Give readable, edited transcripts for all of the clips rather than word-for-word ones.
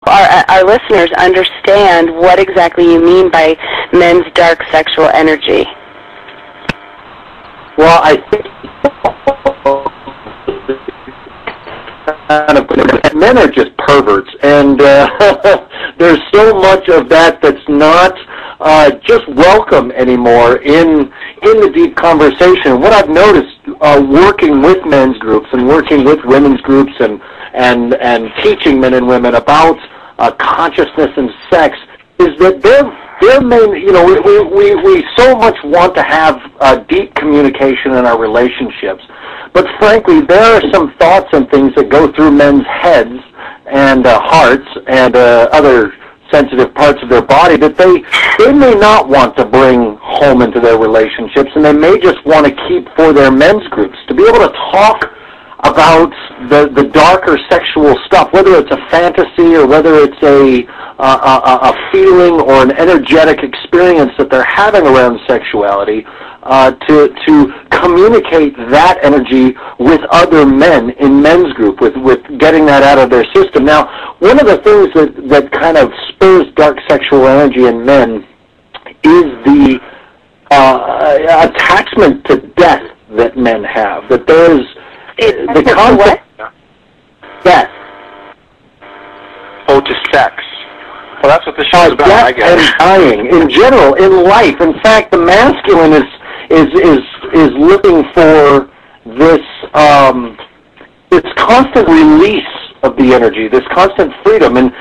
our listeners understand what exactly you mean by men's dark sexual energy? Well, I think men are just perverts, and there's so much of that that's not just welcome anymore in the deep conversation. What I've noticed working with men's groups and working with women's groups and teaching men and women about consciousness and sex is that their main, we so much want to have deep communication in our relationships, but frankly, there are some thoughts and things that go through men's heads and hearts and other sensitive parts of their body that they may not want to bring home into their relationships, and they may just want to keep for their men's groups. To be able to talk about the darker sexual stuff, whether it's a fantasy or whether it's a feeling or an energetic experience that they're having around sexuality, to communicate that energy with other men in men's group, with getting that out of their system. Now, one of the things that kind of spurs dark sexual energy in men is the attachment to death that men have, that there's the concept death. Oh, to sex. Well, that's what the show is about, I guess. And dying in general, in life. In fact, the masculine is looking for this constant release of the energy, this constant freedom, and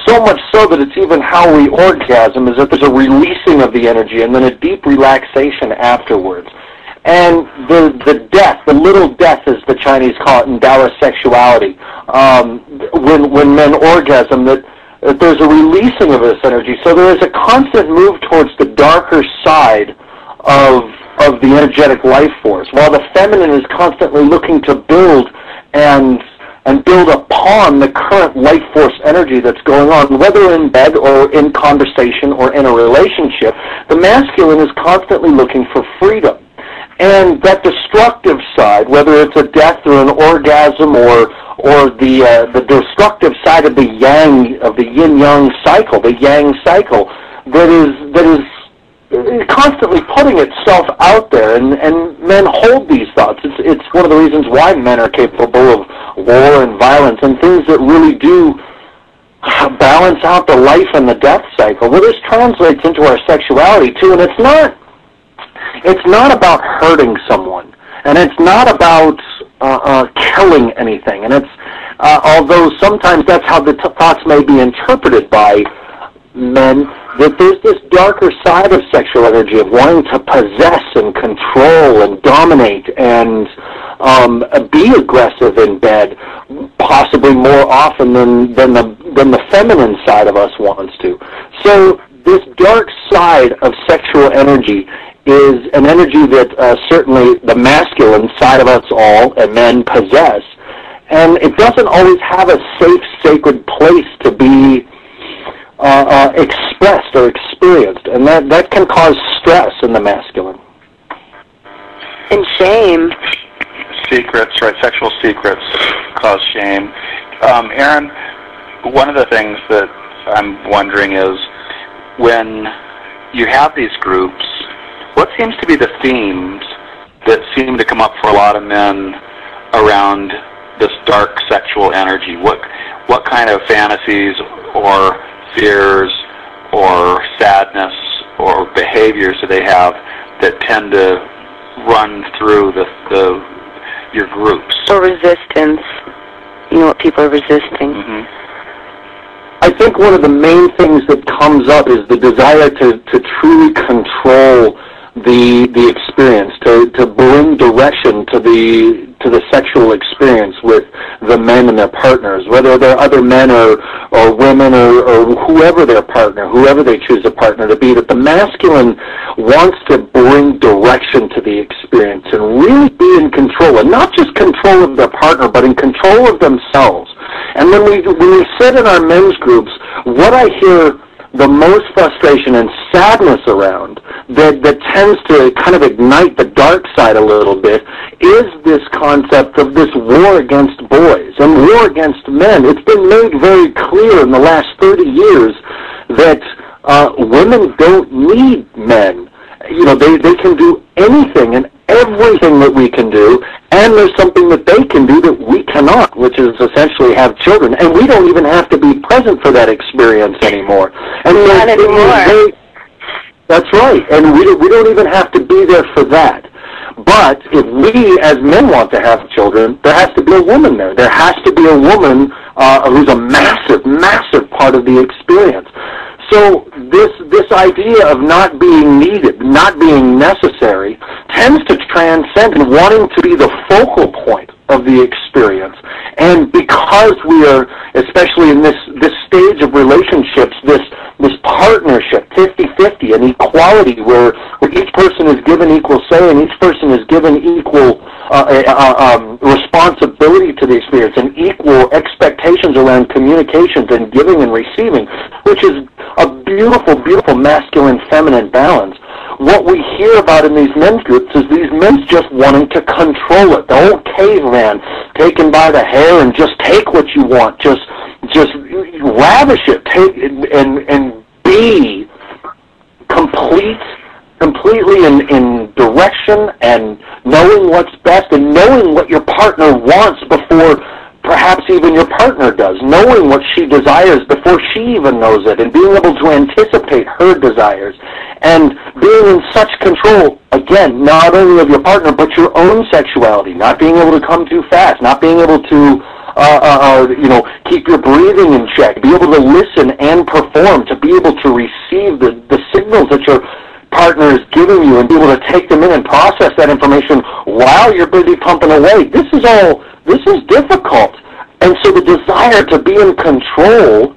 so much so that it's even how we orgasm, is that there's a releasing of the energy and then a deep relaxation afterwards. And the death, the little death as the Chinese call it in Taoist sexuality, when men orgasm, that there's a releasing of this energy. So there is a constant move towards the darker side of the energetic life force, while the feminine is constantly looking to build and build upon the current life force energy that's going on, whether in bed or in conversation or in a relationship. The masculine is constantly looking for freedom. And that destructive side, whether it's a death or an orgasm or the destructive side of the yang, of the yin-yang cycle, the yang cycle, that is constantly putting itself out there, and men hold these thoughts. It's one of the reasons why men are capable of war and violence and things that really do balance out the life and the death cycle. Well, this translates into our sexuality too, and it's not about hurting someone, and it's not about killing anything, and it's although sometimes that's how the thoughts may be interpreted by men, that there's this darker side of sexual energy of wanting to possess and control and dominate and be aggressive in bed, possibly more often than the feminine side of us wants to. So this dark side of sexual energy is an energy that certainly the masculine side of us all and men possess, and it doesn't always have a safe, sacred place to be expressed or experienced, and that can cause stress in the masculine. And shame. Secrets, right? Sexual secrets cause shame. Aaron, one of the things that I'm wondering is, when you have these groups, what seems to be the themes that seem to come up for a lot of men around this dark sexual energy? What kind of fantasies or fears or sadness or behaviors do they have that tend to run through your groups? Or resistance. You know what people are resisting. Mm-hmm. I think one of the main things that comes up is the desire to truly control the experience, to bring direction to the sexual experience with the men and their partners, whether they're other men or women or whoever their partner, whoever they choose a partner to be, that the masculine wants to bring direction to the experience and really be in control, and not just control of their partner, but in control of themselves. And when we sit in our men's groups, what I hear the most frustration and sadness around, that tends to kind of ignite the dark side a little bit, is this concept of this war against boys and war against men. It's been made very clear in the last 30 years that women don't need men. You know, they can do anything and everything that we can do, and there's something that they can do that we cannot, which is essentially have children. And we don't even have to be present for that experience anymore. And not anymore. That's right. And we don't even have to be there for that. But if we as men want to have children, there has to be a woman there. There has to be a woman who's a massive, massive part of the experience. So this idea of not being needed, not being necessary, tends to transcend and wanting to be the focal point of the experience. And because we are, especially in this stage of relationships, this partnership, 50-50, an equality where each person is given equal say and each person is given equal responsibility to the experience and equal expectations around communications and giving and receiving, which is a beautiful, beautiful masculine-feminine balance. What we hear about in these men's groups is these men just wanting to control it. The old caveman taken by the hair and just take what you want, just lavish it, take and be completely in direction and knowing what's best and knowing what your partner wants before perhaps even your partner does, knowing what she desires before she even knows it, and being able to anticipate her desires, and being in such control, again, not only of your partner, but your own sexuality, not being able to come too fast, not being able to keep your breathing in check, be able to listen and perform, to be able to receive the signals that your partner is giving you and be able to take them in and process that information while you're busy pumping away. This is difficult. And so the desire to be in control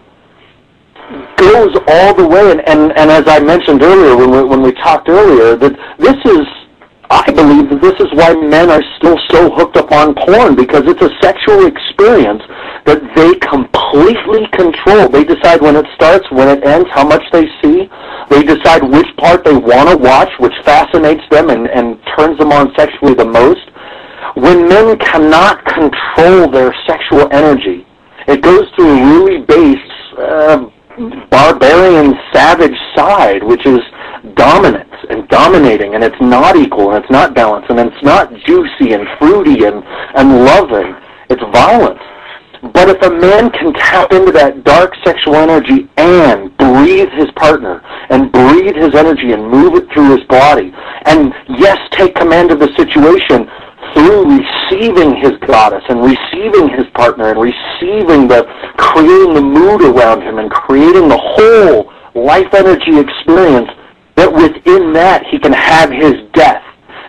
goes all the way. And as I mentioned earlier, when we talked earlier, that I believe that this is why men are still so hooked up on porn, because it's a sexual experience that they completely control. They decide when it starts, when it ends, how much they see. They decide which part they want to watch, which fascinates them and turns them on sexually the most. When men cannot control their sexual energy, it goes to a really base, barbarian, savage side, which is dominance and dominating, and it's not equal, and it's not balanced, and it's not juicy and fruity and loving. It's violence. But if a man can tap into that dark sexual energy and breathe his partner and breathe his energy and move it through his body, and yes, take command of the situation through receiving his goddess and receiving his partner and creating the mood around him and creating the whole life energy experience, that within that he can have his death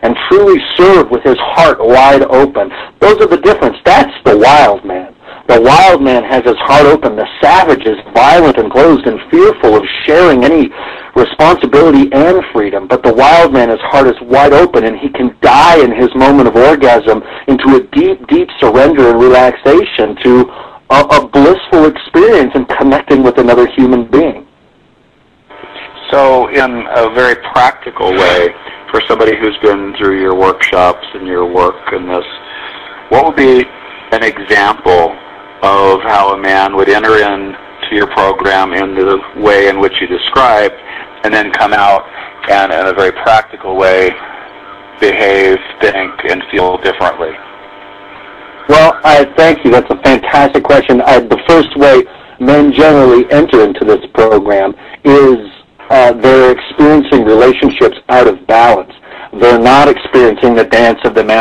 and truly serve with his heart wide open. Those are the difference. That's the wild man. The wild man has his heart open. The savage is violent and closed and fearful of sharing any responsibility and freedom. But the wild man, his heart is wide open, and he can die in his moment of orgasm into a deep, deep surrender and relaxation to a blissful experience and connecting with another human being. So in a very practical way, for somebody who's been through your workshops and your work in this, what would be an example of how a man would enter into your program in the way in which you described, and then come out and in a very practical way behave, think, and feel differently? Well, I thank you. That's a fantastic question. The first way men generally enter into this program is they're experiencing relationships out of balance. They're not experiencing the dance of the man.